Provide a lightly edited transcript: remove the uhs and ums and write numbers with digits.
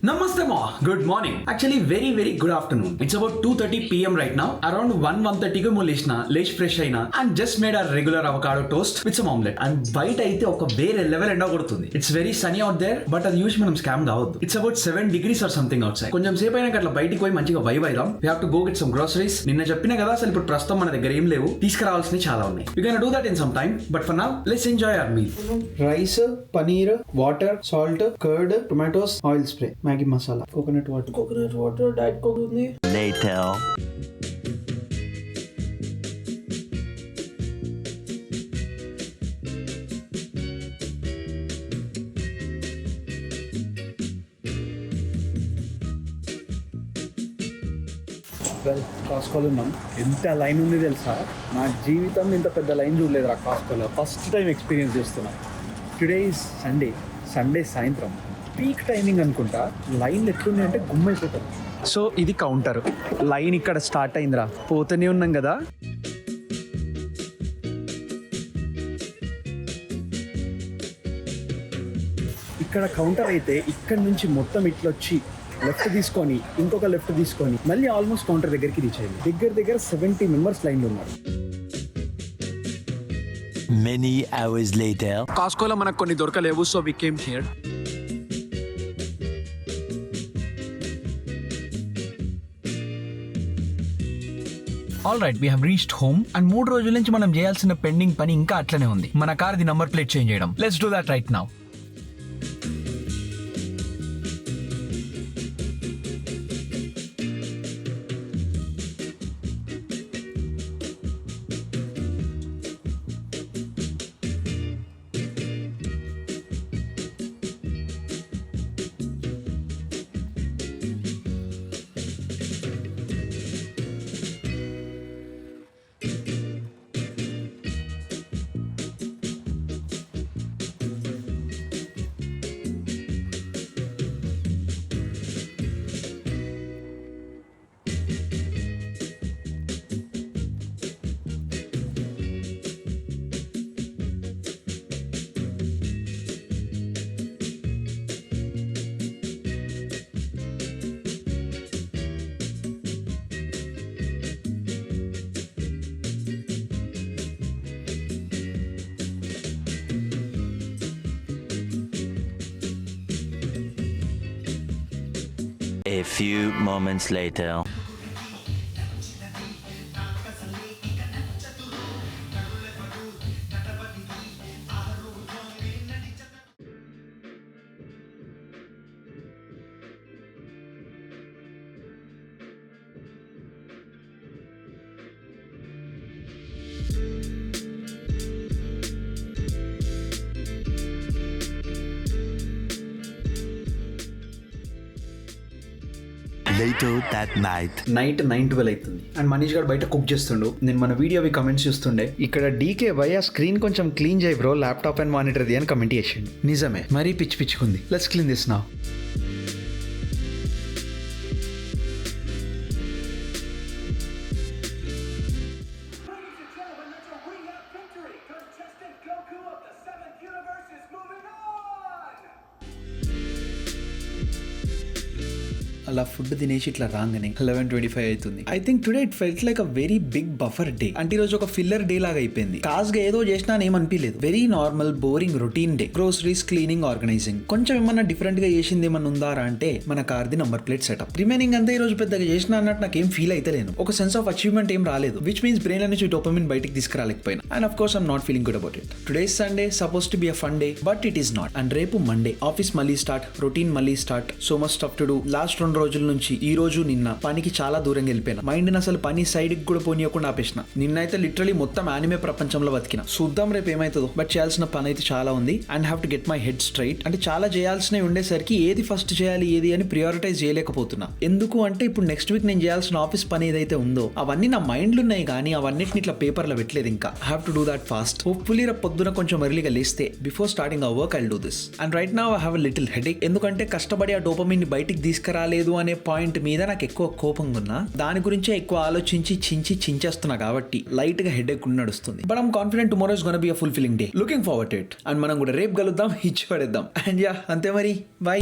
Namaste ma. Good morning. Actually very good afternoon. It's about 2:30 PM right now. Around 1:30 కి లేచిన లేచి fresh అయినా and just made our regular avocado toast with some omelette. And బయట అయితే ఒక వేరే level ఎండ కొడుతుంది. It's very sunny out there, but అది చూసి మనం స్కామ్ కావద్దు. It's about 7 degrees or something outside. కొంచెం సేపు అయినాక అట్లా బయటికి పోయి మంచిగా vibe అయిదాం. We have to go get some groceries. నిన్న చెప్పినా కదా అసలు ఇప్పుడు ప్రస్తుతం మన దగ్గర ఏం లేవు, తీసుకురావాల్సినవి చాలా ఉన్నాయి. We gonna do that in some time, but for now let's enjoy our meal. Rice, paneer, water, salt, curd, tomatoes, oil spray, Maggi masala, coconut water, diet coke ఉంది. Later. కాస్కోలో ఉన్నాం. ఎంత లైన్ ఉంది తెలుసా, నా జీవితం ఇంత పెద్ద లైన్ చూడలేదు ఆ కాస్కోలో. ఫస్ట్ టైం ఎక్స్పీరియన్స్ చేస్తున్నా. టుడే ఈజ్ సండే సాయంత్రం పీక్ టైమింగ్ అనుకుంటా. లైన్ ఎట్లుంది అంటే గుమ్మైపోతారు. సో ఇది కౌంటర్ లైన్, ఇక్కడ స్టార్ట్ అయిందిరా, పోతూనే ఉన్నాం కదా. ఇక్కడ కౌంటర్ అయితే ఇక్కడ నుంచి మొత్తం ఇట్లా వచ్చి లెఫ్ట్ తీసుకొని ఇంకొక లెఫ్ట్ తీసుకొని మళ్ళీ ఆల్మోస్ట్ కౌంటర్ దగ్గరికి రీచ్ అయింది. దగ్గర 70 మెంబర్స్ లైన్లో ఉన్నారు. Many hours later. కాస్కోలో మనకు కొన్ని దొరకలేవు, so we came here. All right, we have reached home. And 3 రోజుల నుంచి మనం చేయాల్సిన పెండింగ్ పని ఇంకా అట్లనే ఉంది, మన కార్ ది నంబర్ ప్లేట్ చేంజ్ చేయడం. Let's do that right now. A few moments later. Later that night. Night 9:12 అవుతుంది అండ్ మనీష్ గారు బయట కుక్ చేస్తుండు. నేను మన వీడియో కమెంట్స్ చూస్తుండే. ఇక్కడ డీకే భయ్యా స్క్రీన్ కొంచెం క్లీన్ చేయి బ్రో, ల్యాప్టాప్ అండ్ మానిటర్ ది అని కమెంట్ చేసిండు. నిజమే, మరీ పిచ్చుకుంది. Let's clean this now. అలా ఫుడ్ తినేసి ఇట్లా రాగానే 11:25 అవుతుంది. I think today it felt like a very big buffer day. అంటే ఈ రోజు ఒక ఫిల్లర్ డే లాగా అయిపోయింది. కాస్గా ఏదో చేసినా ఏమనిపించలేదు. Very normal boring routine day. Groceries, cleaning, organising. కొంచెం ఏమన్నా డిఫరెంట్ గా చేసింది ఏమన్నా ఉందారా అంటే మన కార్ ది నంబర్ ప్లేట్ సెటప్. రిమైనింగ్ అంతా ఈ రోజు పెద్దగా చేసిన అన్నట్టు నాకు ఏం ఫీల్ అయితే లేదు. ఒక సెన్స్ ఆఫ్ అచీవ్మెంట్ ఏం రాలేదు, విచ్ మీన్స్ బ్రెయిన్ నుంచి డోపమిన్ బయటికి తీసుకురాలేకపోయినా. And of course I'm not feeling good about it. Today Sunday suppose to be a fun day, but it is not. And రేపు మండే, ఆఫీస్ మళ్ళీ start, routine మళ్ళీ start. So much stuff to do. Last 2 రోజుల నుంచి ఈ రోజు నిన్న పనికి చాలా దూరంగా వెళ్ళిపోయినా. మైండ్ అసలు పని సైడ్ కి కూడా పోనీయకుండా ఆపేసిన. నిన్నైతే లిటరలీ మొత్తం యానిమే ప్రపంచంలో బతికిన. చూద్దాం రేపు ఏమైతుందో, బట్ చేయాల్సిన పని అయితే చాలా ఉంది. And have to get my head straight. అంటే చాలా చేయాల్సినవి ఉండేసరికి ఏది ఫస్ట్ చేయాలి ఏది అని ప్రియారిటైజ్ చేయలేకపోతున్నా. ఎందుకు అంటే ఇప్పుడు నెక్స్ట్ వీక్ నేను చేయాల్సిన ఆఫీస్ పని ఏదైతే ఉందో అవన్నీ నా మైండ్లో ఉన్నాయి, కానీ అవన్నిటిని ఇట్లా పేపర్లో పెట్టలేదు ఇంకా. Have to do that fast. Hopefully రేపు పొద్దున కొంచెం ఎర్లీగా లేస్తే before starting hour work I'll do this. And right now I have a little headache. ఎందుకంటే కష్టపడి ఆ డోపమిన్ ని బయటికి తీసుకురాలేదు అనే పాయింట్ మీద నాకు ఎక్కువ కోపంగా ఉన్నా. దాని గురించే ఎక్కువ ఆలోచించి చించేస్తున్నా కాబట్టి లైట్ గా హెడేక్ నడుస్తుంది. But I'm confident tomorrow is gonna be a fulfilling day. Looking forward to it. And మనం కూడా రేపు కలుద్దాం, ఇచ్చి పడేద్దాం. అండ్ యా, అంతే మరి, బై.